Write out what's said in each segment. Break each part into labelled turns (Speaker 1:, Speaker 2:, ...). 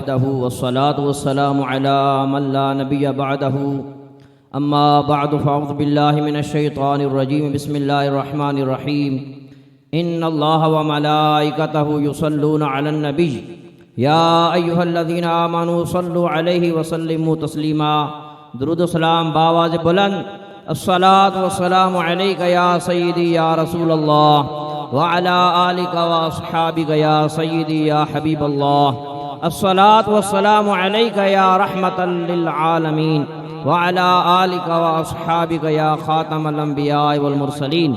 Speaker 1: वहदहु वस्सलातु वस्सलामु अला मन ला नबिय्य बअदहु अम्मा बअदु फ़अऊज़ु बिल्लाहि मिनश शैतानिर रजीम बिस्मिल्लाहिर रहमानिर रहीम इन्नल्लाह व मलाइकतहु युसल्लूना अलन नबी या अय्युहल्लज़ीना आमनू सल्लु अलैहि व सल्लिमू तस्लीमा। दुरूद व सलाम बावाज़ बुलंद अस्सलातु वस्सलामु अलैका या सय्यदी या रसूलल्लाह व अला आलिका व अस्हाबिका या सय्यदी या हबीबल्लाह। अस्सलातु वस्सलामु अलैका या रहमतल लिल आलमीन व अला आलिका व अस्हाबिका या खातमल अंबिया वल मुरसलीन।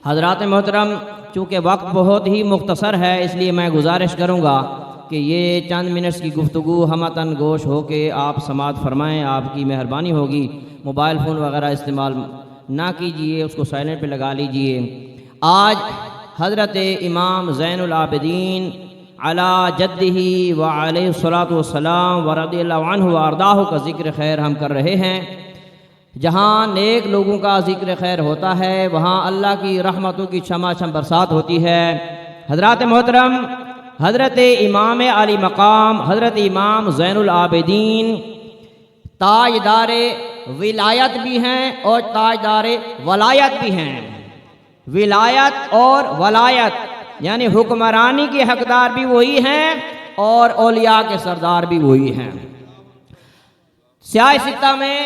Speaker 1: हज़रात मोहतरम, चूँकि वक्त बहुत ही मुख्तसर है इसलिए मैं गुजारिश करूँगा कि ये चंद मिनट्स की गुफ्तगू हमतन गोश हो के आप समात फरमाएँ, आपकी मेहरबानी होगी। मोबाइल फ़ोन वगैरह इस्तेमाल ना कीजिए, उसको साइलेंट पे लगा लीजिए। आज हज़रत इमाम ज़ैनुल आबिदीन अला जद्दिही व अलैहिस्सलातु वस्सलाम व रज़ियल्लाहु अन्हु व अर्दाहु का ज़िक्र खैर हम कर रहे हैं। जहाँ नेक लोगों का ज़िक्र खैर होता है वहाँ अल्लाह की रहमतों की छमाछम बरसात होती है। हज़रात मोहतरम, हज़रत इमाम अली मकाम हज़रत इमाम ज़ैनुल आबिदीन ताजदार विलायत भी हैं और ताजदार वलायत भी हैं। विलायत और वलायत यानी हुक्मरानी के हकदार भी वही हैं और औलिया के सरदार भी वही हैं। स्याह सित्ता में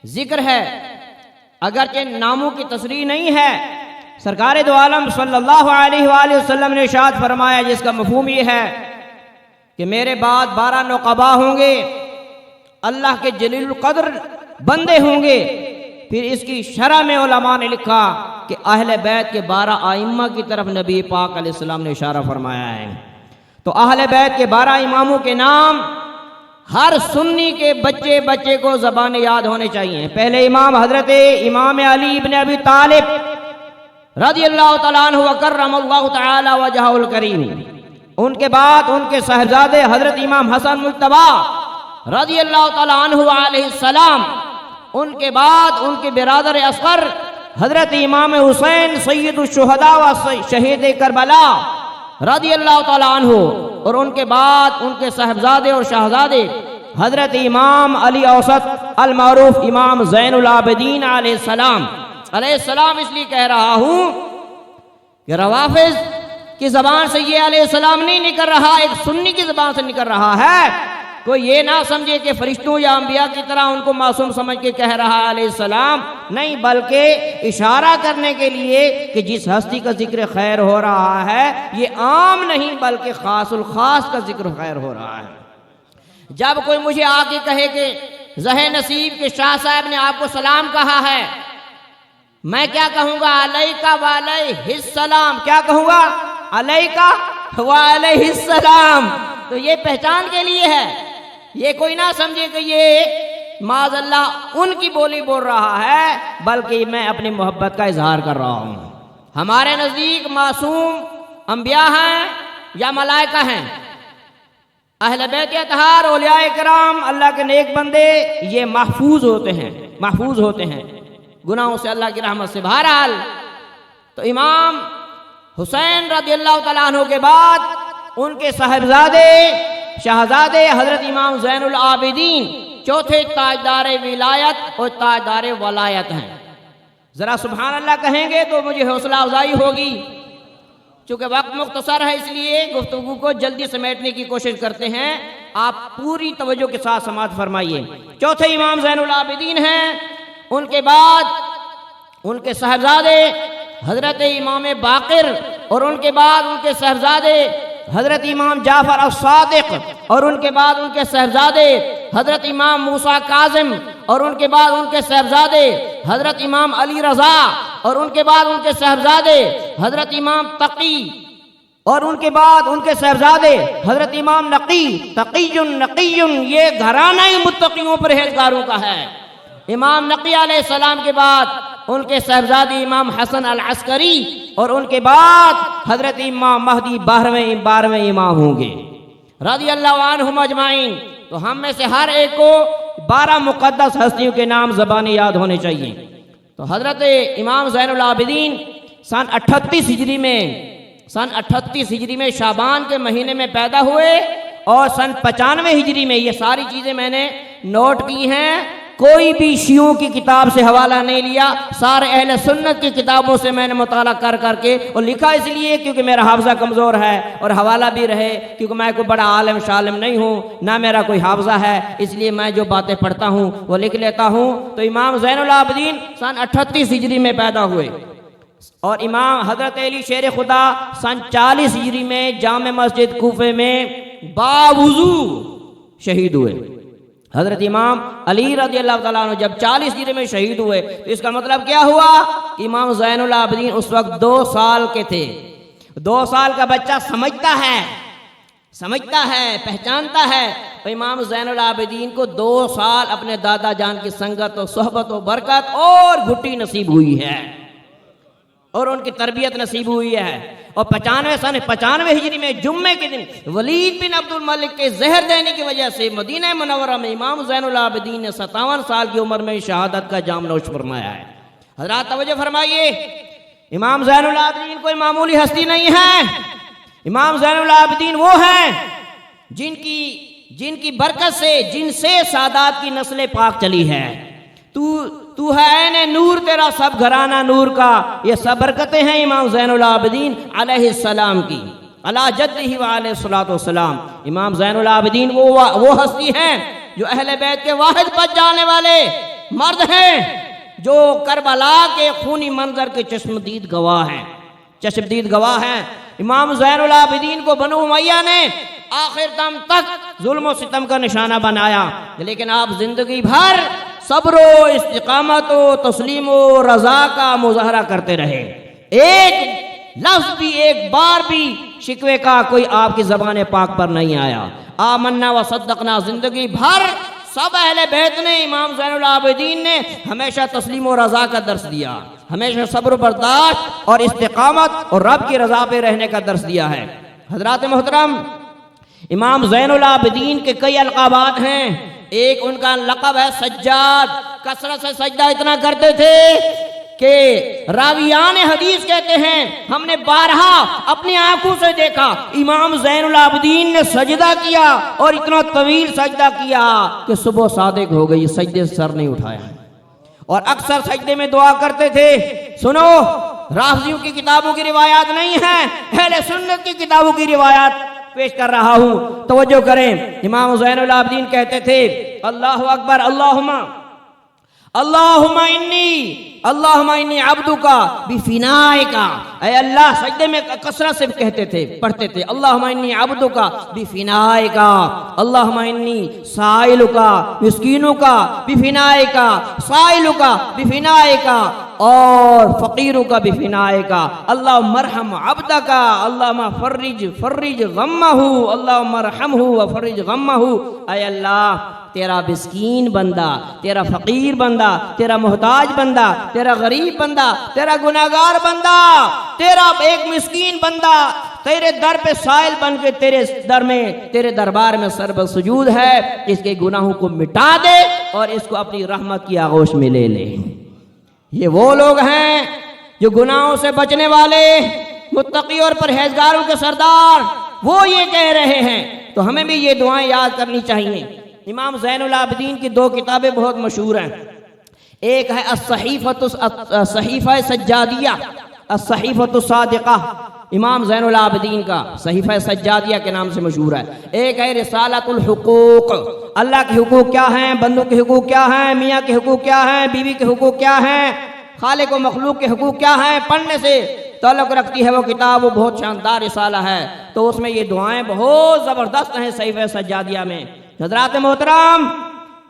Speaker 1: जिक्र है, अगरचे नामों की तस्रीह नहीं है। सरकार दो आलम सल्लल्लाहु अलैहि वसल्लम ने इरशाद फरमाया, जिसका मफहूम ये है कि मेरे बाद 12 नुक़बा होंगे, अल्लाह के जलील कद्र बंदे होंगे। फिर इसकी शरह में उलमा ने लिखा कि अहले बैत के 12 आइम्मा की तरफ नबी पाक अलैहिस्सलाम ने इशारा फरमाया है। तो अहले बैत के 12 इमामों के नाम हर सुन्नी के बच्चे बच्चे को ज़बान याद होने चाहिए। पहले इमाम हज़रत इमाम अली इब्न अबी तालिब रज़ियल्लाहु तआला अन्हु व कररमल्लाहु तआला वजहुल करीम। उनके बाद उनके साहबजादे हज़रत इमाम हसन मुज्तबा रज़ियल्लाहु तआला अन्हु अलैहिस्सलाम। उनके बाद उनके बिरादर असगर हज़रत इमाम हुसैन सय्यदुश शुहदा व शहीद करबला रज़ियल्लाहु तआला अन्हु। और उनके बाद उनके साहबजादे और शहजादे हज़रत इमाम अली औसत अल मारूफ इमाम ज़ैनुल आबिदीन अलैहिस्सलाम। इसलिए कह रहा हूँ कि रवाफिज की ज़बान से ये अलैहिस्सलाम नहीं निकल रहा, एक सुन्नी की ज़बान से निकल रहा है। कोई ये ना समझे कि फरिश्तों या अंबिया की तरह उनको मासूम समझ के कह रहा है अलैहिस्सलाम, नहीं, बल्कि इशारा करने के लिए कि जिस हस्ती का जिक्र खैर हो रहा है ये आम नहीं बल्कि खासुल खास का जिक्र खैर हो रहा है। जब कोई मुझे आके कहे कि ज़हे नसीब के शाह साहब ने आपको सलाम कहा है, मैं क्या कहूँगा? अलैका व अलैहिस्सलाम। क्या कहूँगा? अलैका व अलैहिस्सलाम। तो ये पहचान के लिए है, ये कोई ना समझे कि ये माज़अल्लाह उनकी बोली बोल रहा है, बल्कि मैं अपनी मोहब्बत का इजहार कर रहा हूँ। हमारे नज़दीक मासूम अंबिया हैं या मलाइका हैं, अहले बैत अतहार औलिया किराम अल्लाह के नेक बंदे ये महफूज होते हैं गुनाहों से, अल्लाह की रहमत से। बहरहाल तो इमाम हुसैन रज़ियल्लाहु तआला अन्हु के बाद उनके साहबजादे शहजादे हज़रत इमाम ज़ैनुल आबिदीन चौथे ताजदार विलायत और ताजदार वलायत हैं। ज़रा सुभान अल्लाह कहेंगे तो मुझे हौसला अफजाई होगी। चूँकि वक्त मुख्तसर है इसलिए गुफ्तगू को जल्दी समेटने की कोशिश करते हैं। आप पूरी तवज्जो के साथ समाअत फरमाइए। चौथे इमाम ज़ैनुल आबिदीन हैं, उनके बाद उनके साहबजादे हज़रत इमाम बाक़िर और उनके बाद उनके साहबजादे हज़रत इमाम जाफ़र अस-सादिक़ और उनके बाद उनके साहबजादे हज़रत इमाम मूसा काज़िम और उनके बाद उनके साहबजादे हज़रत इमाम अली रज़ा और उनके बाद उनके साहबजादे हज़रत इमाम तक़ी और उनके बाद उनके साहबजादे हज़रत इमाम नक़ीयुन। ये घराना ही मुत्तक़ियों परहेज़गारों का है। इमाम नक़ी अलैहिस्सलाम के बाद उनके साहबजादे इमाम हसन अल अस्करी और उनके बाद हज़रत इमाम महदी 12वें इमाम होंगे रज़ियल्लाहु अन्हुम अजमाइन। तो हम में से हर एक को 12 मुक़द्दस हस्तियों के नाम ज़बानी याद होने चाहिए। तो हज़रत इमाम ज़ैनुल आबिदीन सन 38 हिजरी में शाबान के महीने में पैदा हुए और सन 95 हिजरी में। ये सारी चीजें मैंने नोट की हैं, कोई भी शियों की किताब से हवाला नहीं लिया, सारे अहले सुन्नत की किताबों से मैंने मुताला कर करके, और लिखा इसलिए क्योंकि मेरा हाफजा कमज़ोर है और हवाला भी रहे, क्योंकि मैं कोई बड़ा आलिम शालिम नहीं हूँ, ना मेरा कोई हाफजा है, इसलिए मैं जो बातें पढ़ता हूँ वो लिख लेता हूँ। तो इमाम ज़ैनुल आबिदीन सन 38 हिजरी में पैदा हुए और इमाम हज़रत अली शेर खुदा सन 40 हिजरी में जामे मस्जिद कूफे में बावुज़ू शहीद हुए। हजरत इमाम अली रज़ी अल्लाह तआला अन्हु जब 40 हिजरी में शहीद हुए तो इसका मतलब क्या हुआ? इमाम ज़ैनुल आबिदीन उस वक्त 2 साल के थे। 2 साल का बच्चा समझता है, पहचानता है। तो इमाम ज़ैनुल आबिदीन को 2 साल अपने दादा जान की संगत और सोहबत और बरकत और घुट्टी नसीब हुई है और उनकी तरबियत नसीब हुई है। और 95 हिजरी में जुम्मे के दिन वलीद बिन अब्दुल मलिक के जहर देने की वजह से मदीना मुनव्वरा में इमाम ज़ैनुल आबिदीन ने 57 साल की उम्र में शहादत का जाम नोश फरमाया है। हज़रात तवज्जो फरमाइए, इमाम ज़ैनुल आबिदीन कोई मामूली हस्ती नहीं है। इमाम ज़ैनुल आबिदीन वो हैं जिनकी बरकत से, जिनसे सादात की नस्लें पाक चली है। तू है ऐने नूर, तेरा सब घराना नूर का। ये सब बरकतें हैं इमाम ज़ैनुल आबिदीन अलैहिस्सलाम की, अला जद्दिही व अलैहिस्सलातु वस्सलाम। इमाम ज़ैनुल आबिदीन वो हस्ती हैं जो अहले बैत के वाहिद बच जाने वाले मर्द हैं, जो करबला के खूनी मंजर के चश्मदीद गवाह हैं। इमाम ज़ैनुल आबिदीन को बनु उमय्या ने आखिर दम तक जुल्म और सितम का निशाना बनाया, लेकिन आप जिंदगी भर सब्र इस्तिकामत तस्लीम रजा का मुजाहरा करते रहे। एक लफ्ज भी, एक बार भी शिकवे का कोई आपकी ज़बान पाक पर नहीं आया। आमन्ना व सद्दक़ना, जिंदगी भर सब अहले बैत ने, इमाम ज़ैनुल आबिदीन ने हमेशा तस्लीम और रजा का दर्स दिया, हमेशा सब्र बर्दाश्त और इस्तिकामत और रब की रजा पे रहने का दर्स दिया है। हज़रात मोहतरम, इमाम ज़ैनुल आबिदीन के कई अलक़ाबात हैं। एक उनका लक़ब है सज्जाद। कसरत से सजदा इतना करते थे कि रावियान हदीस कहते हैं हमने 12 अपनी आंखों से देखा इमाम ज़ैनुल आबिदीन ने सजदा किया और इतना तवील सजदा किया कि सुबह सादिक हो गई, सजदे से सर नहीं उठाया। और अक्सर सजदे में दुआ करते थे। सुनो, राफ़िज़ियों की किताबों की रिवायात नहीं है, अहले सुन्नत की किताबों की रिवायात पेश कर रहा हूं, तवज्जो करें। इमाम ज़ैनुल आबिदीन कहते थे अल्लाहु अकबर, अल्लाहुम्मा इन्नी अब्दुका बिफिनाइका। ऐ अल्लाह, सजदे में कसरत से कहते थे, पढ़ते थे अल्लाहुम्मा इन्नी अब्दुका बिफिनाइका, अल्लाहुम्मा इन्नी साइलुका मिस्कीनुका बिफिनाइका, साइलुका बिफिनाइका और फ़कीरुका बिफिनाइका, अल्लाहुम्मा मरहम अब्दका, अल्लाहुम्मा फर्रिज गम्महू, अल्लाहुम्मा रहमहू व फर्रिज गम्महू। ऐ अल्लाह, तेरा मिस्कीन बंदा, तेरा फ़कीर बंदा, तेरा मोहताज बंदा, तेरा गरीब बंदा, तेरा गुनाहगार बंदा, तेरा एक मिस्कीन बंदा तेरे दर पे साइल बन के तेरे दरबार में सर्वसुजूद है, इसके गुनाहों को मिटा दे और इसको अपनी रहमत की आगोश में ले ले। ये वो लोग हैं जो गुनाहों से बचने वाले, मुत्तकी और परहेजगारों के सरदार, वो ये कह रहे हैं। तो हमें भी ये दुआएं याद करनी चाहिए। इमाम ज़ैनुल आबिदीन की 2 किताबें बहुत मशहूर हैं। एक है सहीफ़ा सज्जादिया, सहीफ़तु सादिक़ा, इमाम ज़ैनुल आबिदीन का सहीफ़ा सज्जादिया के नाम से मशहूर है। एक है रिसालतुल हुकूक, अल्लाह के हुकूक क्या हैं, बंदों के हुकूक क्या हैं, मियाँ के हुकूक क्या हैं, बीवी के हुकूक क्या हैं, खालिक व मखलूक के हुकूक क्या हैं, पढ़ने से ताल्लुक़ रखती है वो किताब। वो बहुत शानदार रिसाला है, तो उसमें ये दुआएं बहुत ज़बरदस्त हैं सहीफ़ा सज्जादिया में। हज़रात मोहतरम,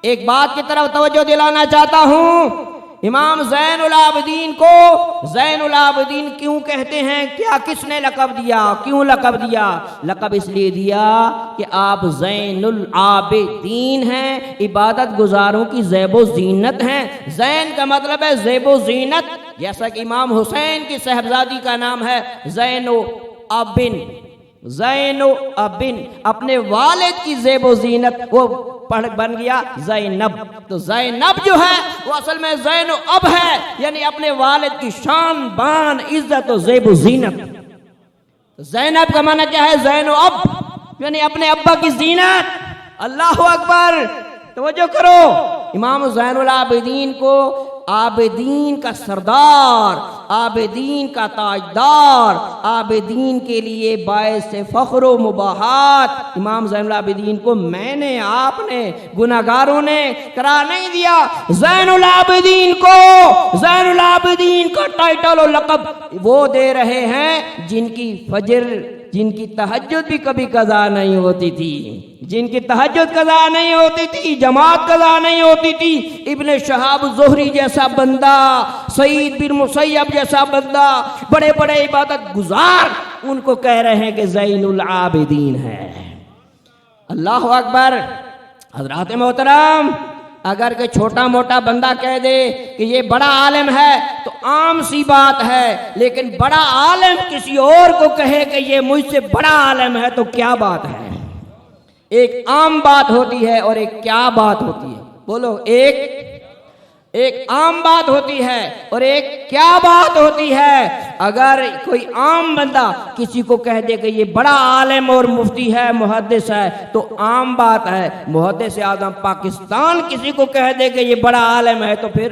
Speaker 1: एक बात की तरफ तवज्जो दिलाना चाहता हूँ। इमाम ज़ैनुल आबिदीन को ज़ैनुल आबिदीन क्यों कहते हैं? क्या, किसने लक़ब दिया, क्यों लक़ब दिया? लक़ब इसलिए दिया कि आप ज़ैनुल आबिदीन हैं, इबादत गुजारों की ज़ैबो ज़ीनत हैं। ज़ैन का मतलब है ज़ैबो ज़ीनत, जैसा कि इमाम हुसैन की साहबजादी का नाम है ज़ैनो अबिन। ज़ैनो अबिन, अपने वालिद की ज़ेबो ज़ीनत, वो बन गया ज़ैनब। तो ज़ैनब जो है वो असल में ज़ैनो अब है, यानी अपने वालिद की शान बान इज्जत और ज़ेबो ज़ीनत। ज़ैनब का माना क्या है? ज़ैनो अब, यानी अपने अब्बा की जीनत। अल्लाह अकबर, तवज्जो करो। इमाम ज़ैनुल आबिदीन को आबिदीन का सरदार, आबिदीन का ताजदार, आबिदीन के लिए बायस फ़ख्र व मुबाहात इमाम ज़ैनुल आबिदीन को मैंने, आपने, गुनाहगारों ने करार नहीं दिया। ज़ैनुल आबिदीन को ज़ैनुल आबिदीन का टाइटल और लक़ब वो दे रहे हैं जिनकी फजर, जिनकी तहज्जुद भी कभी कज़ा नहीं होती थी, जिनकी तहज्जुद कज़ा नहीं होती थी, जमात कज़ा नहीं होती थी। इब्ने शहाब ज़ुहरी जैसा बंदा, सईद बिन मुसय्यब जैसा बंदा, बड़े बड़े इबादत गुजार, उनको कह रहे हैं कि ज़ैनुल आबिदीन है। अल्लाह अकबर। हज़रात मोहतरम, अगर कोई छोटा मोटा बंदा कह दे कि ये बड़ा आलिम है तो आम सी बात है, लेकिन बड़ा आलिम किसी और को कहे कि ये मुझसे बड़ा आलिम है तो क्या बात है। एक आम बात होती है और एक क्या बात होती है, बोलो। एक आम बात होती है और एक क्या बात होती है। अगर कोई आम बंदा किसी को कह दे कि ये बड़ा आलिम और मुफ्ती है, मुहद्दिस है, तो आम बात है। मुहद्दिस आज़म पाकिस्तान किसी को कह दे कि ये बड़ा आलिम है तो फिर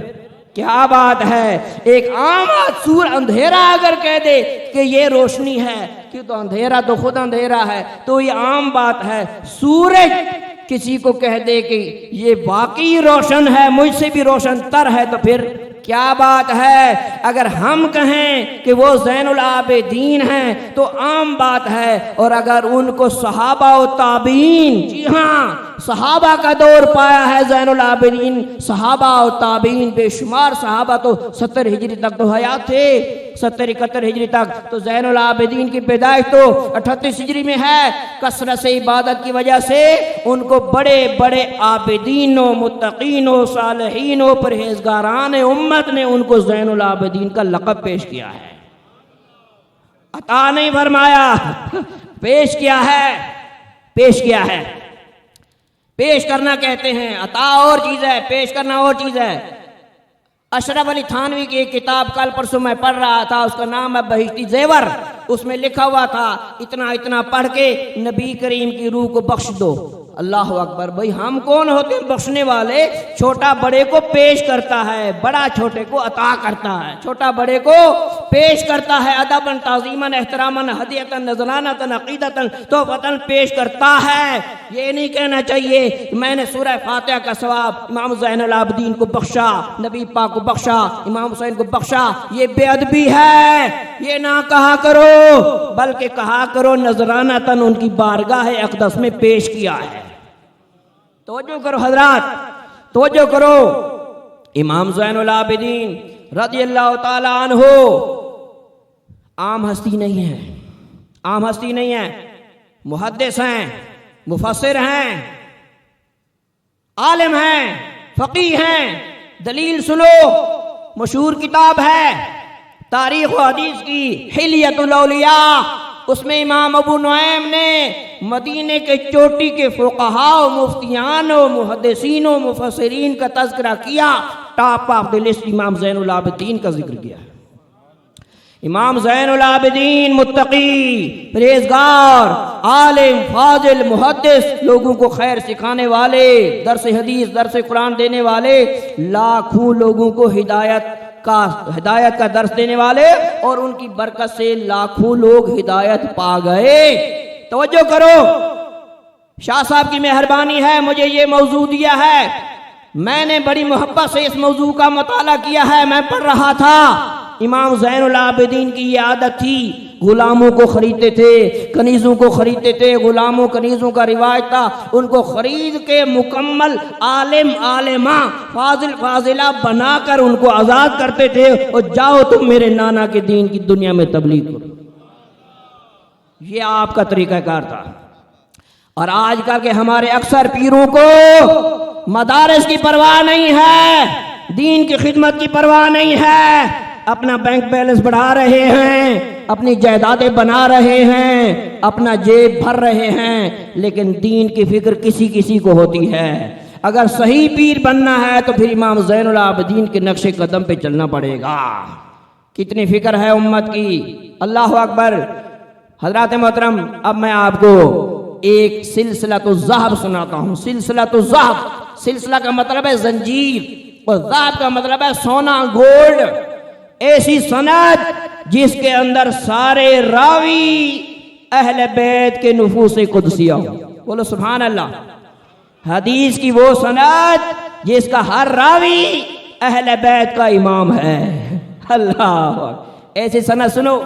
Speaker 1: क्या बात है। एक आम सूर अंधेरा अगर कह दे कि ये रोशनी है, कि तो अंधेरा तो खुद अंधेरा है, तो ये आम बात है। सूरज किसी को कह दे कि ये वाकई रोशन है, मुझसे भी रोशन तर है, तो फिर क्या बात है। अगर हम कहें कि वो ज़ैनुल आबिदीन हैं तो आम बात है, और अगर उनको सहाबा व ताबीन, जी हाँ, सहाबा का दौर पाया है ज़ैनुल आबिदीन, सहाबा और ताबीन, बेशुमार सहाबा तो 70 हिजरी तक तो हयात थे, 70-71 हिजरी तक। तो ज़ैनुल आबिदीन की पैदाइश तो 38 हिजरी में है। कसरत से इबादत की वजह से उनको बड़े बड़े आबिदीनों, मुत्तकीनों, सालिहीनों, परहेज़गारान उम्मत ने उनको ज़ैनुल आबिदीन का लक़ब पेश किया है। अता नहीं फरमाया, पेश किया है, पेश किया है। पेश करना कहते हैं, अता और चीज़ है, पेश करना और चीज़ है। अशरफ अली थानवी की एक किताब कल परसों मैं पढ़ रहा था, उसका नाम है बहिश्ती ज़ेवर। उसमें लिखा हुआ था, इतना इतना पढ़ के नबी करीम की रूह को बख्श दो। अल्लाह अकबर। भाई हम कौन होते हैं बख्शने वाले? छोटा बड़े को पेश करता है, बड़ा छोटे को अता करता है। छोटा बड़े को पेश करता है, अदबन, ताज़ीमन, एहतरामन, हदियतन, नज़रानतन, अक़ीदतन, तोहफ़तन पेश करता है। ये नहीं कहना चाहिए मैंने सूरह फातिहा का सवाब इमाम ज़ैनुल आबिदीन को बख्शा, नबी पाक को बख्शा, इमाम हुसैन को बख्शा। ये बेअदबी है, ये ना कहा करो, बल्कि कहा करो नजरानतन उनकी बारगाह अक़दस में पेश किया है। तवज्जो करो हजरात, तवज्जो करो। इमाम ज़ैनुल आबिदीन रज़ियल्लाहु ताला अन्हु आम हस्ती नहीं है, आम हस्ती नहीं है। मुहद्दिस हैं, मुफस्सिर हैं, आलिम हैं, फ़क़ीह हैं। दलील सुनो, मशहूर किताब है तारीख़ व हदीस की हिलियतुल औलिया। उसमें इमाम अबू नुऐम ने मदीने के चोटी के फ़ुक़हा, मुफ्तियान, मुहद्दिसीन, मुफस्सिरीन का तज़किरा किया। टॉप ऑफ द लिस्ट इमाम ज़ैनुल आबिदीन का जिक्र किया। इमाम ज़ैनुल आबिदीन मुत्तकी, परहेज़गार, आलिम, फाजिल, मुहद्दिस, लोगों को खैर सिखाने वाले, दर्स हदीस, दर्स कुरान देने वाले, लाखों लोगों को हिदायत का दर्स देने वाले, और उनकी बरकत से लाखों लोग हिदायत पा गए। तवज्जो करो, शाह साहब की मेहरबानी है, मुझे ये मौजू दिया है। मैंने बड़ी मोहब्बत से इस मौजू का मुताला किया है। मैं पढ़ रहा था, इमाम ज़ैनुल आबिदीन की ये आदत थी, गुलामों को खरीदते थे, कनीज़ों को खरीदते थे। गुलामों कनीज़ों का रिवाज था, उनको खरीद के मुकम्मल आलिम, आलिमा, फाजिल, फाजिला बनाकर उनको आज़ाद करते थे, और जाओ तुम मेरे नाना के दीन की दुनिया में तबलीग करो। ये आपका तरीक़ाकार था। और आजकल के हमारे अक्सर पीरों को मदारिस की परवाह नहीं है, दीन की खिदमत की परवाह नहीं है। अपना बैंक बैलेंस बढ़ा रहे हैं, अपनी जायदादें बना रहे हैं, अपना जेब भर रहे हैं, लेकिन दीन की फिक्र किसी किसी को होती है। अगर सही पीर बनना है तो फिर इमाम ज़ैनुल आबिदीन के नक्शे कदम पे चलना पड़ेगा। कितनी फिक्र है उम्मत की। अल्लाह अकबर। हज़रात मोहतरम, अब मैं आपको एक सिलसिला तो ज़हब सुनाता हूँ। सिलसिला तो ज़हब, सिलसिला का मतलब है जंजीर और ज़हब का मतलब है सोना, गोल्ड। ऐसी सनद जिसके अंदर सारे रावी अहले बैत के नुफूस कुदसिया हो। बोलो सुभान अल्लाह। हदीस की वो सनद जिसका हर रावी अहले बैत का इमाम है। अल्लाह, ऐसी सनद सुनो,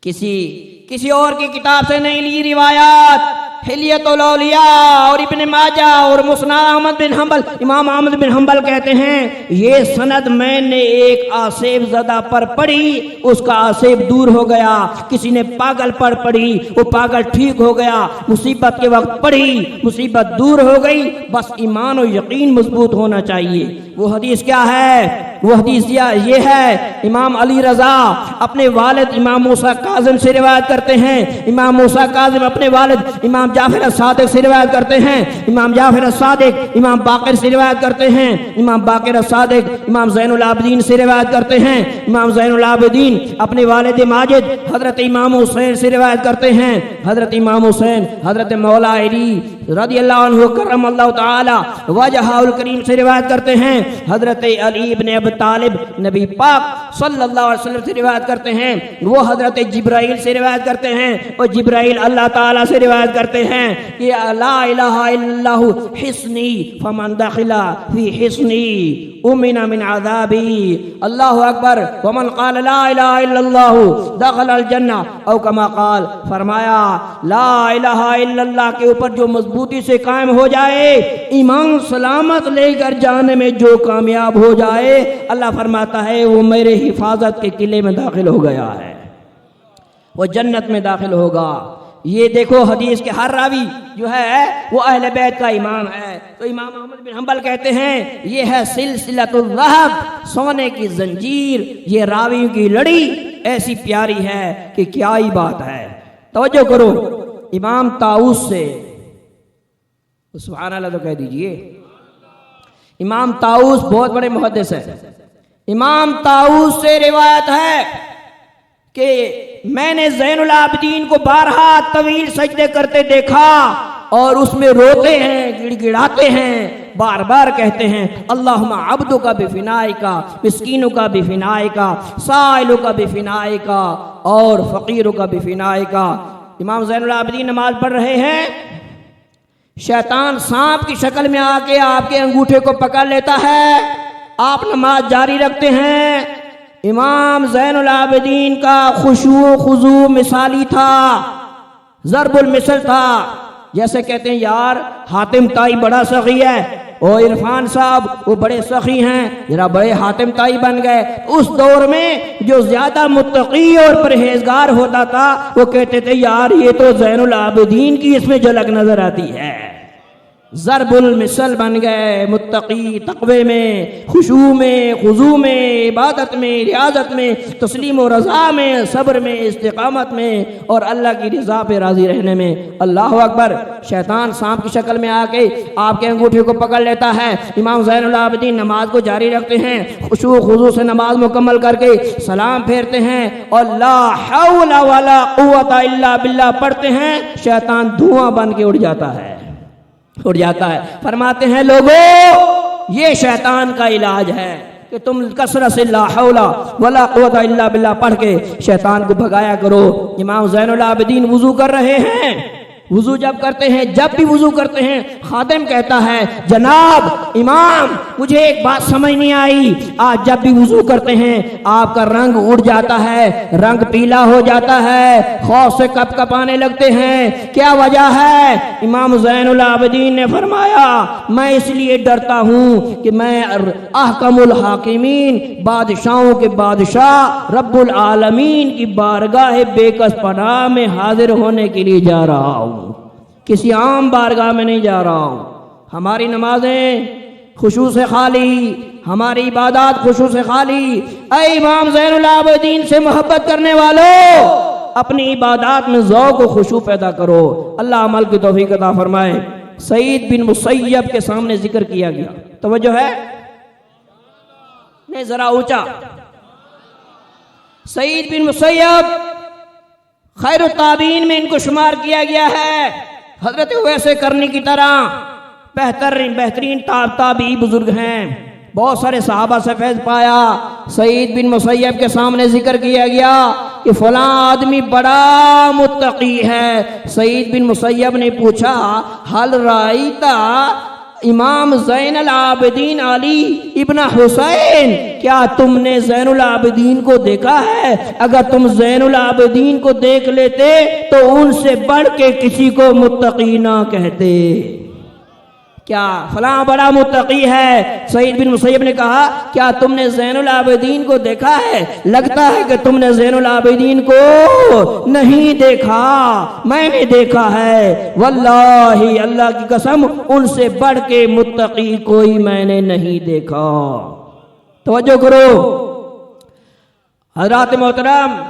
Speaker 1: किसी और की किताब से नहीं ली रिवायात। हिलियतुल औलिया और इब्न माजा और मुस्नद अहमद बिन हंबल, इमाम अहमद बिन हंबल कहते हैं ये सनद मैंने एक आसेब ज़दा पर पढ़ी, उसका आसेब दूर हो गया। किसी ने पागल पर पढ़ी, वो पागल ठीक हो गया। मुसीबत के वक्त पढ़ी, मुसीबत दूर हो गई। बस ईमान और यकीन मजबूत होना चाहिए। वो हदीस क्या है? वो हदीस ये है, इमाम अली रजा अपने वालिद इमाम मूसा काज़िम से रिवायत करते हैं। इमाम मूसा काज़िम अपने वालिद इमाम जाफर सादिक से रिवायत करते हैं। इमाम जाफर सादिक इमाम बाकिर से रिवायत करते हैं। इमाम बाकिर सादिक इमाम ज़ैनुल आबिदीन से रिवायत करते हैं। इमाम ज़ैनुल आबिदीन अपने वालिद माजिद हजरत इमाम हुसैन से रिवायत करते हैं। हजरत इमाम हुसैन हजरत मौला अली रज़ियल्लाहु अन्हु करमल्लाहु तआला वजहुल करीम से रिवायत करते हैं। हजरत अली इब्न अबी तालिब नबी पाक सल्लल्लाहु अलैहि वसल्लम से रिवायत करते हैं। वो हजरत जिब्राइल से रिवायत करते हैं और जिब्राइल अल्लाह ताला से रिवायत करते हैं कि ला इलाहा इल्लल्लाहु हिस्नी फमन दखिला फी हिस्नी उमिना मिन अज़ाबी। अल्लाहु अकबर। वमन क़ाल ला इलाहा इल्लल्लाहु दखलल जन्ना औ कमा क़ाल, फरमाया ला इलाहा इल्लल्लाह के ऊपर जो मजबूती से कायम हो जाए, ईमान सलामत लेकर जाने में जो कामयाब हो जाए, अल्लाह फरमाता है वो मेरे हिफाजत के किले में दाखिल हो गया है, वो जन्नत में दाखिल होगा। ये देखो हदीस के हर रावी जो है वो अहले बैत का इमाम है। तो इमाम अहमद बिन हंबल कहते हैं ये है सिलसिलतुल ज़हब, सोने की जंजीर। ये रावियों की लड़ी ऐसी प्यारी है कि क्या ही बात है। तवज्जो करो, इमाम ताऊस से, सुभान अल्लाह तो कह दीजिए। इमाम ताऊस बहुत बड़े मुहद्दिस है। इमाम ताऊस से रिवायत है कि मैंने ज़ैनुल आबिदीन को बारहा तवील सजदे करते देखा और उसमें रोते हैं, गिड़गिड़ाते हैं, बार बार कहते हैं अल्लाहुम्मा अब्दुका बिफिनाइका मिस्कीनुका बिफिनाइका साइलुका बिफिनाइका और फ़कीरुका बिफिनाइका। इमाम ज़ैनुल आबिदीन नमाज पढ़ रहे हैं, शैतान सांप की शक्ल में आके आपके अंगूठे को पकड़ लेता है। आप नमाज जारी रखते हैं। इमाम ज़ैनुल आबिदीन का खुशू खुजू मिसाली था, ज़रबुल मिसल था। जैसे कहते हैं यार हातिम ताई बड़ा सखी है और इरफान साहब वो बड़े सखी हैं, जरा बड़े हातिम ताई बन गए। उस दौर में जो ज्यादा मुत्तकी और परहेजगार होता था वो कहते थे यार ये तो ज़ैनुल आबिदीन की इसमें झलक नजर आती है। ज़रबुल मिसल बन गए, मुत्तकी, तक़वे में, खुशू में, खुजू में, इबादत में, रियाजत में, तस्लीम और रज़ा में, सब्र में, इस्तिक़ामत में और अल्लाह की रज़ा पे राज़ी रहने में। अल्लाह अकबर। शैतान सांप की शक्ल में आके आपके अंगूठे को पकड़ लेता है। इमाम ज़ैनुल आबिदीन नमाज को जारी रखते हैं, खुशू खुजू से नमाज मुकम्मल करके सलाम फेरते हैं और ला हौला वला कुव्वता इल्ला बिल्लाह पढ़ते हैं। शैतान धुआं बन के उड़ जाता है, उड़ जाता है। फरमाते हैं लोगों ये शैतान का इलाज है कि तुम कसरत से ला हौला वला कुव्वता इल्ला बिल्लाह पढ़ के शैतान को भगाया करो। इमाम ज़ैनुल आबिदीन वुजू कर रहे हैं। वुजू जब करते हैं, जब भी वुजू करते हैं, खादिम कहता है जनाब इमाम मुझे एक बात समझ नहीं आई, आज जब भी वुजू करते हैं आपका रंग उड़ जाता है, रंग पीला हो जाता है, खौफ से कप कप आने लगते हैं, क्या वजह है? इमाम ज़ैनुल आबिदीन ने फरमाया मैं इसलिए डरता हूँ कि मैं अहकमुल हाकिमीन, बादशाहों के बादशाह रब्बुल आलमीन की बारगाह बेकस पनाह में हाजिर होने के लिए जा रहा हूँ, किसी आम बारगाह में नहीं जा रहा हूँ। हमारी नमाजें खुशू से खाली, हमारी इबादत खुशू से खाली। ऐ इमाम ज़ैनुल आबिदीन से मोहब्बत करने वालों अपनी इबादत में ज़ौक़ व खुशू पैदा करो। अल्लाह अमल की तौफीक अता फरमाए। सईद बिन मुसय्यब के सामने जिक्र किया गया, तवज्जो है? नहीं जरा ऊंचा। सईद बिन मुसय्यब खैर ताबीन में इनको शुमार किया गया है। हजरत वैसे करने की तरह बेहतरीन ताबी बुजुर्ग हैं। बहुत सारे सहाबा से फैज पाया। सईद बिन मुसैयब के सामने जिक्र किया गया कि फलां आदमी बड़ा मुत्तकी है। सईद बिन मुसैयब ने पूछा, हल राइता इमाम ज़ैनुल आबिदीन अली इब्न हुसैन, क्या तुमने ज़ैनुल आबिदीन को देखा है? अगर तुम ज़ैनुल आबिदीन को देख लेते तो उनसे बढ़ के किसी को मुत्तकी ना कहते। क्या फलां बड़ा मुत्तकी है? सईद बिन मुसैयब ने कहा, क्या तुमने ज़ैनुल आबिदीन को देखा है? लगता है कि तुमने ज़ैनुल आबिदीन को नहीं देखा, मैंने देखा है। वल्लाही अल्लाह की कसम, उनसे बढ़ के मुत्तकी कोई मैंने नहीं देखा। तवज्जो करो हज़रात मोहतरम,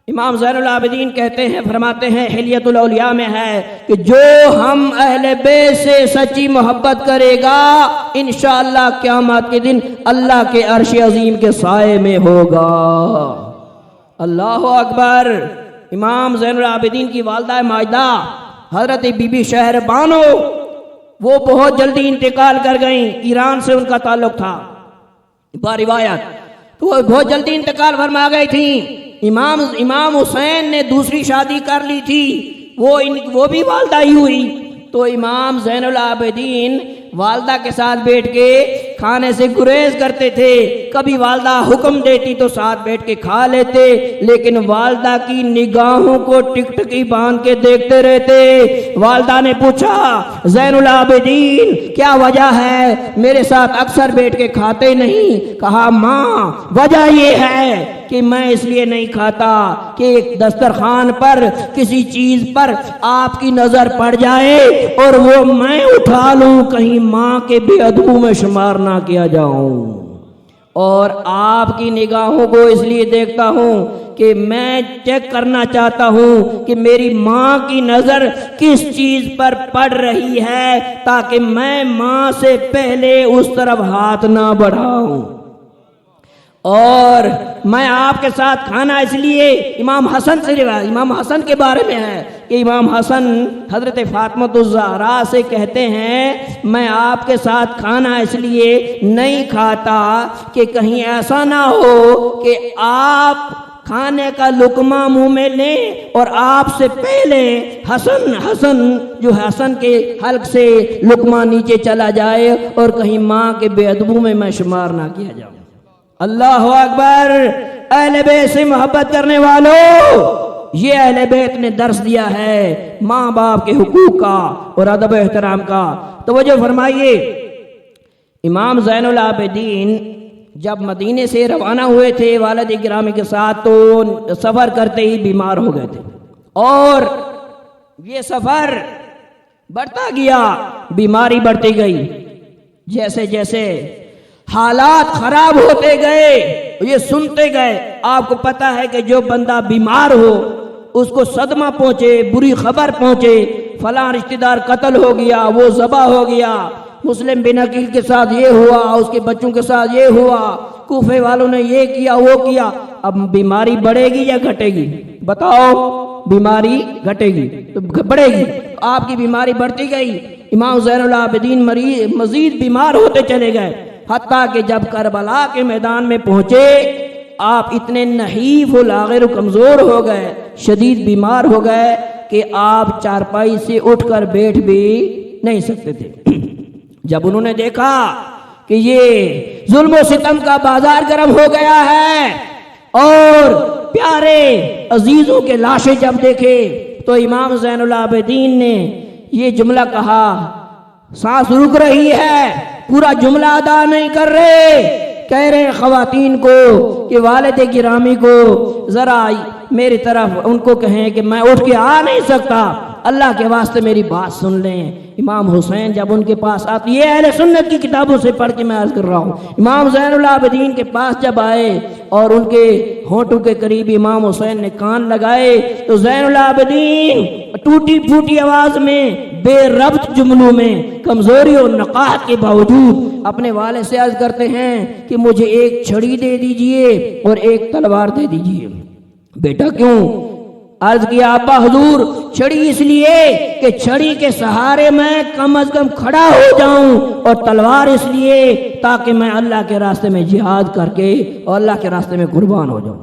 Speaker 1: इमाम ज़ैनुल आबिदीन कहते हैं, फरमाते हैं, हिलियतुल औलिया में है कि जो हम अहले बैत से सच्ची मोहब्बत करेगा इंशाअल्लाह क़यामत के दिन अल्लाह के अर्श अजीम के साए में होगा। अल्लाह अकबर। इमाम ज़ैनुल आबिदीन की वालिदा माजिदा हज़रत बीबी शहर बानो, वो बहुत जल्दी इंतकाल कर गई। ईरान से उनका ताल्लुक था बारिवायत, तो वो बहुत जल्दी इंतकाल फरमा गई थी। इमाम हुसैन ने दूसरी शादी कर ली थी, वो भी वालदा ही हुई। तो इमाम ज़ैनुल आबिदीन वालदा के साथ बैठ के खाने से गुरेज करते थे। कभी वालदा हुक्म देती तो साथ बैठ के खा लेते, लेकिन वालदा की निगाहों को टिकटकी बांध के देखते रहते। वालदा ने पूछा, ज़ैनुल आबिदीन क्या वजह है, मेरे साथ अक्सर बैठ के खाते नहीं? कहा, माँ वजह ये है कि मैं इसलिए नहीं खाता कि एक दस्तरखान पर किसी चीज पर आपकी नजर पड़ जाए और वो मैं उठा लूं, कहीं माँ के बेअदबों में शुमार ना किया जाऊं। और आपकी निगाहों को इसलिए देखता हूं कि मैं चेक करना चाहता हूं कि मेरी माँ की नजर किस चीज पर पड़ रही है, ताकि मैं माँ से पहले उस तरफ हाथ ना बढ़ाऊं। और मैं आपके साथ खाना इसलिए, इमाम हसन से रिवायत, इमाम हसन के बारे में है कि इमाम हसन हजरत फातिमा से कहते हैं, मैं आपके साथ खाना इसलिए नहीं खाता कि कहीं ऐसा ना हो कि आप खाने का लुकमा मुंह में लें और आपसे पहले हसन जो हसन के हल्क से लुकमा नीचे चला जाए और कहीं माँ के बेअदबों में मैं शुमार ना किया जाऊं। अल्लाह अकबर। अहले बैत से मोहब्बत करने वालों, ये अहले बैत ने दर्स दिया है माँ बाप के हुकूक का और अदब एहतराम का। तो वो जो फरमाइए, इमाम ज़ैनुल आबिदीन जब मदीने से रवाना हुए थे वालिद गिरामी के साथ, तो सफ़र करते ही बीमार हो गए थे और ये सफ़र बढ़ता गया, बीमारी बढ़ती गई। जैसे जैसे हालात खराब होते गए, ये सुनते गए। आपको पता है कि जो बंदा बीमार हो उसको सदमा पहुंचे, बुरी खबर पहुंचे, फलां रिश्तेदार कत्ल हो गया, वो ज़बा हो गया, मुस्लिम बिन अकील के साथ ये हुआ, उसके बच्चों के साथ ये हुआ, कूफे वालों ने ये किया वो किया। अब बीमारी बढ़ेगी या घटेगी? बताओ, बीमारी घटेगी तो बढ़ेगी। आपकी बीमारी बढ़ती गई। इमाम ज़ैनुल आबिदीन मजीद बीमार होते चले गए, हत्ता कि जब करबला के मैदान में पहुंचे, आप इतने नहीफ लागिर कमज़ोर हो गए, शदीद बीमार हो गए कि आप चारपाई से उठकर बैठ भी नहीं सकते थे। जब उन्होंने देखा कि ये जुल्म सितम का बाजार गर्म हो गया है और प्यारे अजीजों के लाशें जब देखे, तो इमाम ज़ैनुल आबिदीन ने ये जुमला कहा, सांस रुक रही है, पूरा जुमला अदा नहीं कर रहे। कह रहे ख़वातीन को कि वालिद गिरामी को ज़रा मेरी तरफ उनको कहें कि मैं उठ के आ नहीं सकता, अल्लाह के वास्ते मेरी बात सुन लें। इमाम हुसैन जब उनके पास आते, ये अहले सुन्नत की किताबों से पढ़ के मैं अर्ज कर रहा हूँ, इमाम ज़ैनुल आबिदीन के पास जब आए और उनके होंठों के करीब इमाम हुसैन ने कान लगाए, तो ज़ैनुल आबिदीन टूटी फूटी आवाज में, बेरब्त जुमलों में, कमजोरी और नकाहत के बावजूद अपने वाले से अर्ज करते हैं कि मुझे एक छड़ी दे दीजिए और एक तलवार दे दीजिए। बेटा क्यों?
Speaker 2: अर्ज किया अब्बा हुजूर छड़ी इसलिए कि छड़ी के सहारे मैं कम अज कम खड़ा हो जाऊं, और तलवार इसलिए ताकि मैं अल्लाह के रास्ते में जिहाद करके और अल्लाह के रास्ते में कुर्बान हो जाऊं।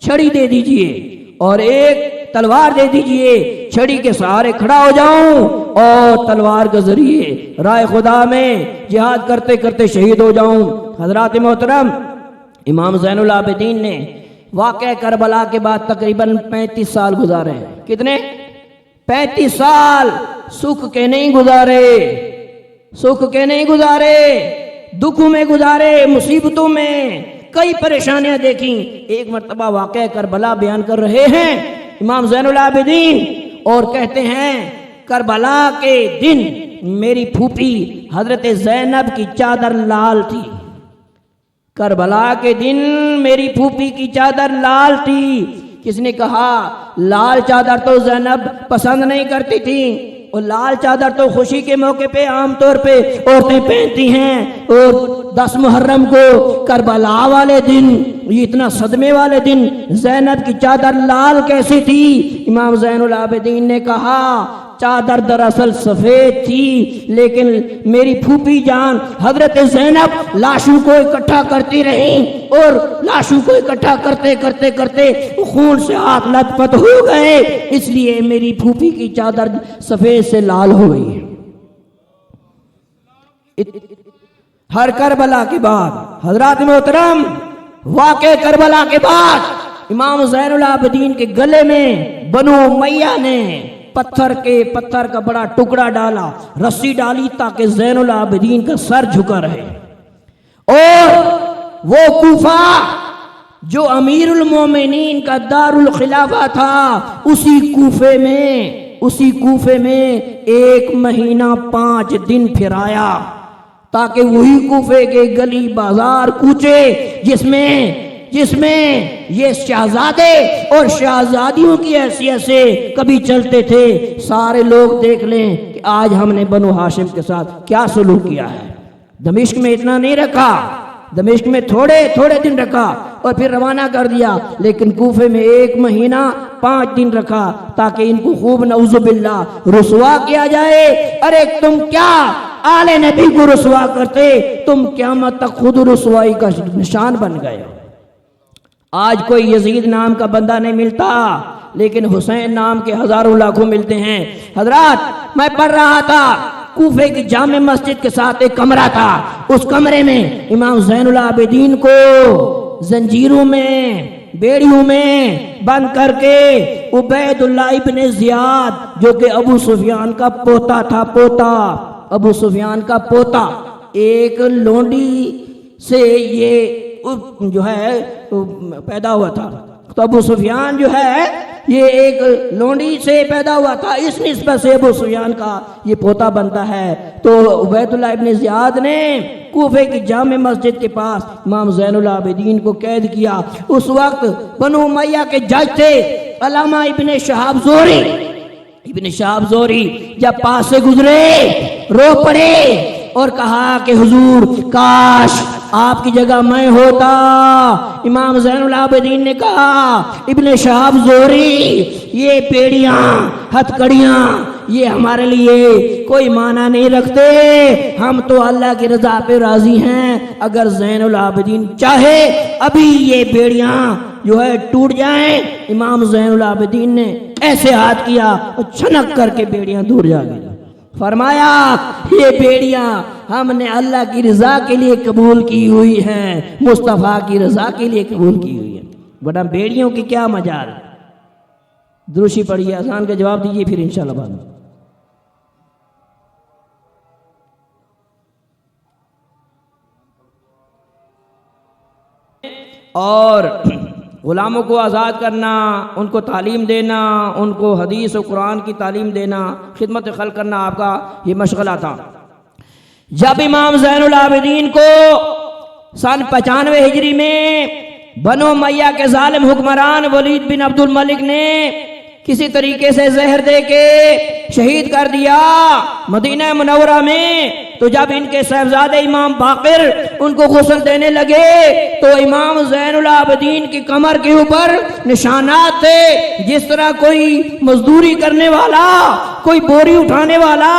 Speaker 2: छड़ी दे दीजिए और एक तलवार दे दीजिए, छड़ी के सहारे खड़ा हो जाऊं और तलवार के जरिए राय खुदा में जिहाद करते करते शहीद हो जाऊं। हजरात मोहतरम, इमाम ज़ैनुल आबिदीन ने वाक़या करबला के बाद तकरीबन 35 साल गुजारे हैं। कितने? 35 साल सुख के नहीं गुजारे, सुख के नहीं गुजारे, दुखों में गुजारे, मुसीबतों में कई परेशानियां देखी। एक मर्तबा वाक़या करबला बयान कर रहे हैं इमाम ज़ैनुल आबिदीन और कहते हैं करबला के दिन मेरी फूफी हजरत ज़ैनब की चादर लाल थी। करबला के दिन मेरी फूफी की चादर लाल थी। किसने कहा? लाल चादर तो ज़ैनब पसंद नहीं करती थी, और लाल चादर तो खुशी के मौके पे आमतौर पे औरतें पहनती हैं। और 10 मुहर्रम को करबला वाले दिन, ये इतना सदमे वाले दिन, ज़ैनब की चादर लाल कैसी थी? इमाम ज़ैनुल आबिदीन ने कहा चादर दरअसल सफेद थी, लेकिन मेरी फूफी जान हजरत ज़ैनब लाशों को इकट्ठा करती रही, और लाशों को इकट्ठा करते करते करते खून से हाथ लथपथ हो गए, इसलिए मेरी फूफी की चादर सफेद से लाल हो गई। हर करबला के बाद, हजरात मोहतरम, वाक़े करबला के बाद इमाम ज़ैनुल आबिदीन के गले में बनु उमय्या ने पत्थर का बड़ा टुकड़ा डाला, रस्सी डाली ताकि ज़ैनुल आबिदीन का सर झुका रहे। और वो कूफा जो अमीरुल मोमिनीन का दारुल खिलाफा था, उसी कूफे में 1 महीना 5 दिन फिराया, ताकि वही कूफे के गली बाजार कूचे जिसमें ये शहजादे और शहजादियों की हैसियत से कभी चलते थे, सारे लोग देख लें कि आज हमने बनु हाशिम के साथ क्या सलूक किया है। दमिश्क में इतना नहीं रखा, दमिश्क में थोड़े दिन रखा और फिर रवाना कर दिया, लेकिन कूफे में 1 महीना 5 दिन रखा ताकि इनको खूब नऊजुबिल्लाह रुसवा किया जाए। अरे तुम क्या आले नबी को रुसवा करते, तुम क़यामत तक खुद रुसवाई का निशान बन गए। आज कोई यजीद नाम का बंदा नहीं मिलता, लेकिन हुसैन नाम के हजारों लाखों मिलते हैं। हजरात, मैं पढ़ रहा था, कूफे की जामे मस्जिद के साथ एक कमरा था, उस कमरे में इमाम ज़ैनुल आबिदीन को जंजीरों में, बेड़ियों में बंद करके उबैदुल्लाह इब्ने ज़ियाद, जो कि अबू सुफियान का पोता था, अबू सुफियान का पोता, एक लोंडी से ये जो है पैदा हुआ था। तो अबू सुफियान जो है ये एक लोंडी से पैदा हुआ था, इस निस्बत से अबू सुफियान का ये पोता बनता है। तो उबैदुल्लाह इब्ने ज़ियाद ने कूफे की जामे मस्जिद के पास इमाम ज़ैनुल आबिदीन को कैद किया। उस वक्त बनु उमय्या के जज थे अल्लामा इब्ने शहाब ज़ोहरी। इब्ने शहाब ज़ोहरी जब पास से गुजरे, रो पड़े और कहा कि हुजूर, काश आपकी जगह मैं होता। इमाम ज़ैनुल आबिदीन ने कहा, इब्ने शहाब ज़ोहरी, ये पेड़ियां, हथकड़ियां, ये हमारे लिए कोई माना नहीं रखते, हम तो अल्लाह की रजा पे राजी हैं। अगर ज़ैनुल आबिदीन चाहे अभी ये बेड़ियां जो है टूट जाएं। इमाम ज़ैनुल आबिदीन ने ऐसे हाथ किया और छनक करके बेड़ियां दूर जा गई। फरमाया, ये बेड़ियां हमने अल्लाह की रजा के लिए कबूल की हुई हैं, मुस्तफ़ा की रजा के लिए कबूल की हुई है। बड़ा बेड़ियों की क्या मजाल। दुरूशी पढ़िए, आसान का जवाब दीजिए, फिर इंशाल्लाह बाद में।
Speaker 1: और गुलामों को आज़ाद करना, उनको तालीम देना, उनको हदीस और कुरान की तालीम देना, खिदमत खल्क़ करना आपका ये मशगला था। जब इमाम ज़ैनुल आबिदीन को सन 95 हिजरी में बनु उमय्या के जालिम हुक्मरान वलीद बिन अब्दुल मलिक ने किसी तरीके से जहर दे के शहीद कर दिया, मदीना मुनव्वरा में
Speaker 2: तो जब इनके साहबजादे इमाम बाकिर उनको गुस्ल देने लगे तो इमाम ज़ैनुल आबिदीन की कमर के ऊपर निशानात थे। जिस तरह कोई मजदूरी करने वाला, कोई बोरी उठाने वाला,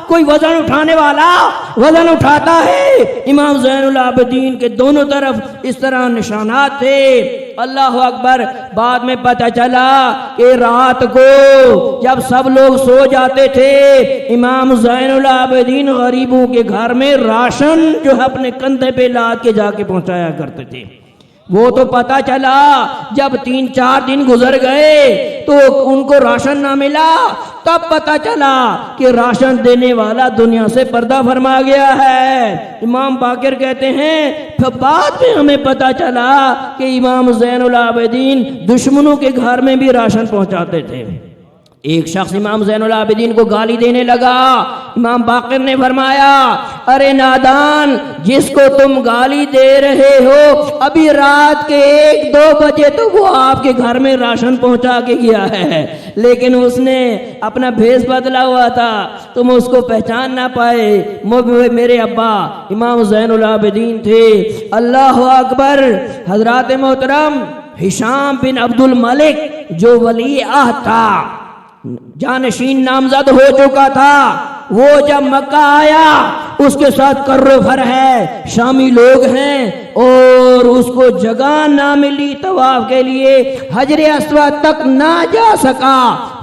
Speaker 2: कोई वजन उठाने वाला वजन उठाता है, इमाम ज़ैनुल आबिदीन के दोनों तरफ इस तरह निशानात थे। अल्लाह अकबर। बाद में पता चला कि रात को जब सब लोग सो जाते थे, इमाम ज़ैनुल आबिदीन गरीबों के घर में राशन जो है अपने कंधे पे लाद के जाके पहुंचाया करते थे। वो तो पता चला जब 3-4 दिन गुजर गए तो उनको राशन ना मिला, तब पता चला कि राशन देने वाला दुनिया से पर्दा फरमा गया है। इमाम बाकिर कहते हैं फिर बाद में हमें पता चला कि इमाम ज़ैनुल आबिदीन दुश्मनों के घर में भी राशन पहुंचाते थे। एक शख्स इमाम ज़ैनुल आबिदीन को गाली देने लगा। इमाम बाकिर ने फरमाया, अरे नादान, जिसको तुम गाली दे रहे हो अभी रात के 1-2 बजे तो वो आपके घर में राशन पहुंचा के गया है, लेकिन उसने अपना भेष बदला हुआ था, तुम उसको पहचान ना पाए। मेरे अब्बा इमाम ज़ैनुल आबिदीन थे। अल्लाह अकबर। हजरात मोहतरम हिशाम बिन अब्दुल मलिक जो वली अहद था, जानशीन नामजद हो चुका था, वो जब मक्का आया उसके साथ कर्रोफर है, शामी लोग हैं, और उसको जगह ना मिली तवाफ के लिए, हजरे अस्वद तक ना जा सका,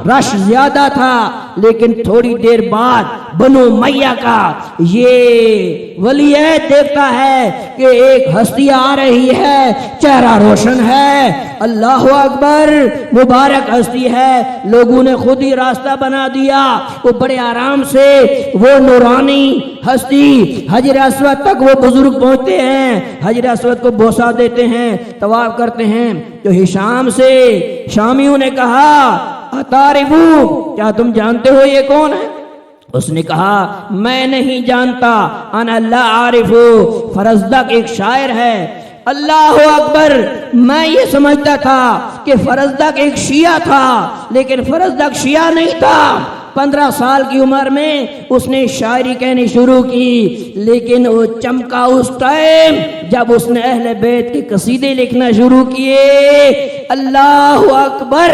Speaker 2: रश ज्यादा था। लेकिन थोड़ी देर बाद बनो मैया का ये वलीयत देखता है कि एक हस्ती आ रही है, चेहरा रोशन है, अल्लाह अकबर, मुबारक हस्ती है। लोगों ने खुद ही रास्ता बना दिया, वो बड़े आराम से वो नूरानी हस्ती हजर अस्वद तक वो बुजुर्ग पहुंचते हैं, हजर अस्वद को बोसा देते हैं, तवाफ करते हैं। तो हिशाम से शामियों ने कहा, अतारिफू, क्या तुम जानते हो ये कौन है? उसने कहा, मैं नहीं जानता, अन अल्लाह आरिफू, फरजदक एक शायर है। अल्लाह अकबर। मैं ये समझता था कि फरजदक एक शिया था, लेकिन फरजदक शिया नहीं था। 15 साल की उम्र में उसने शायरी कहनी शुरू की, लेकिन वो चमका उस टाइम जब उसने अहले बैत के कसीदे लिखना शुरू किए। अल्लाह अकबर।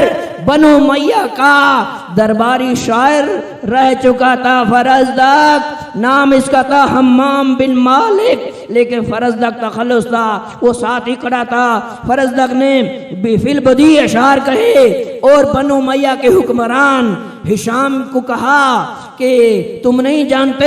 Speaker 2: बनो मैया का दरबारी शायर रह चुका था फरजदक, नाम इसका था हम्माम बिन मालिक, लेकिन फरजदक तखल्लुस था, वो साथ ही खड़ा था। फरजदक ने बिफिल बदी अशार कहे और बनो मैया के हुक्मरान हिशाम को कहा कि तुम नहीं जानते,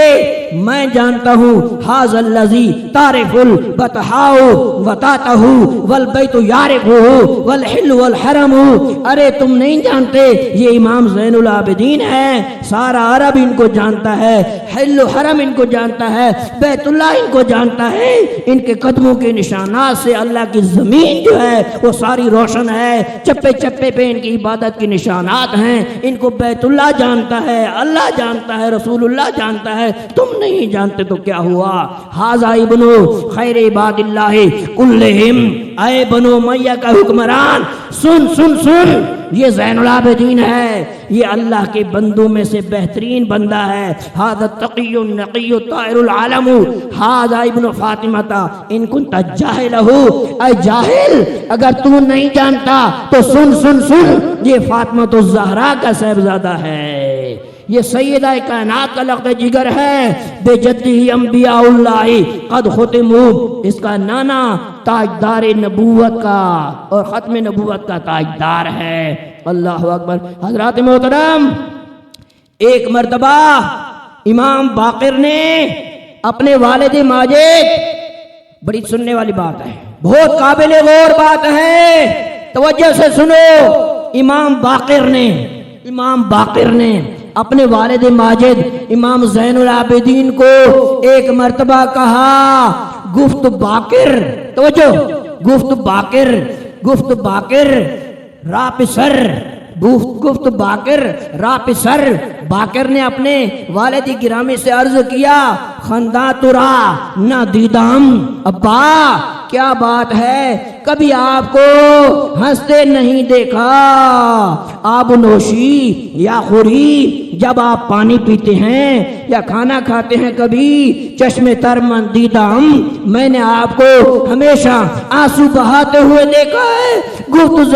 Speaker 2: मैं जानता हूँ। हाज़ल्लज़ी तारिफुल बतहाउ वतातहु वल बैतु यारिफु वल हिल्लु वल हरमु। अरे तुम नहीं जानते, ये इमाम ज़ैनुल आबिदीन है, सारा अरब इनको जानता है, हिल्लु हरम इनको जानता है, बैतुल्लाह इनको जानता है। इनके कदमों के निशानात से अल्लाह की ज़मीन जो है वो सारी रोशन है, चप्पे चप्पे पे इनकी इबादत के निशानात हैं। इनको बैतुल्लाह जानता है, अल्लाह जानता है, रसूलुल्लाह जानता है, तुम नहीं जानते तो क्या हुआ। हाज़ा इब्नु खैर इबादिल्लाहि कुल्लिहिम, आए बनो मैया का हुक्मरान, सुन सुन सुन, ये ज़ैनुल आबिदीन है, ये अल्लाह के बंदों में से बेहतरीन बंदा है। हाज़ा तक़ियुन नक़िय्यु ताहिरुल आलमु, हाज़ा इब्नु फातिमता इन कुन्ता जाहिलहु। ऐ जाहिल, अगर तू नहीं जानता तो सुन सुन सुन, ये फातिमा ज़हरा का साहिबजादा है, ये सैयदा कायनात का लख्त जिगर है, बेजद्दी अंबियाउल्लाह कद खुतिमू, इसका नाना ताजदार नबूवत का और ख़त्म नबूवत का ताजदार है। अल्लाह अकबर। हज़रात मोहतरम, एक मर्तबा इमाम बाकिर ने अपने वालिद माजिद, बड़ी सुनने वाली बात है, बहुत काबिल गौर बात है, तवज्जो से सुनो। इमाम बाकिर ने अपने वालिद माजिद इमाम ज़ैनुल आबिदीन को एक मर्तबा कहा, गुफ्त बाकिर, तवज्जो, गुफ्त बाकिर रापिसर, गुफ्त बाकिर रापिसर। बाकिर ने अपने वालिद गिरामी से अर्ज किया, खंदा तुरा ना दीदाम, अब्बा क्या बात है, कभी आपको हंसते नहीं देखा। आब नोशी या खुरी, जब आप पानी पीते हैं या खाना खाते हैं, कभी चश्मे तर मंदीदाम, मैंने आपको हमेशा आंसू बहाते हुए देखा है। गुफ्त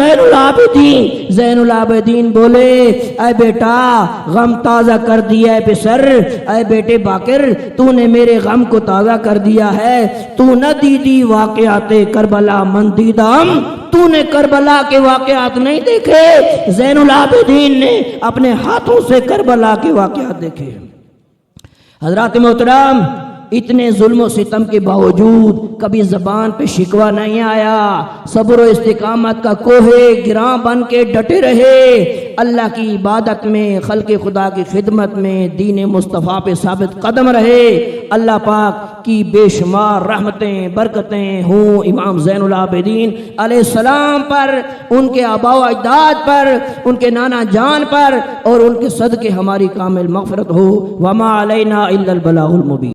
Speaker 2: ज़ैनुल आबिदीन बोले, ऐ बेटा गम ताज़ा कर दिया है पिसर, ऐ बेटे बाकिर तूने मेरे गम को ताज़ा कर दिया है। तू न दीदी वाक़याते करबला मंदीदाम, तूने करबला के वाक़यात नहीं देखे। ज़ैनुल आबिदीन ने अपने हाथों से करबला के वाक़यात देखे। हज़रात मोहतरम, इतने जुल्म सितम के बावजूद कभी ज़बान पे शिकवा नहीं आया। सब्र और इस्तिकामत का कोहे गिरां बन के डटे रहे। अल्लाह की इबादत में, खल्क़े खुदा की खिदमत में, दीन मुस्तफ़ा पे साबित कदम रहे। अल्लाह पाक की बेशुमार रहमतें बरकतें हों इमाम ज़ैनुल आबिदीन अलैहिस्सलाम पर, उनके आबा व अजदाद पर, उनके नाना जान पर, और उनके सदक़े हमारी कामिल मग़फ़िरत हो। वमा अलैना इल्लल बलागुल मुबीन।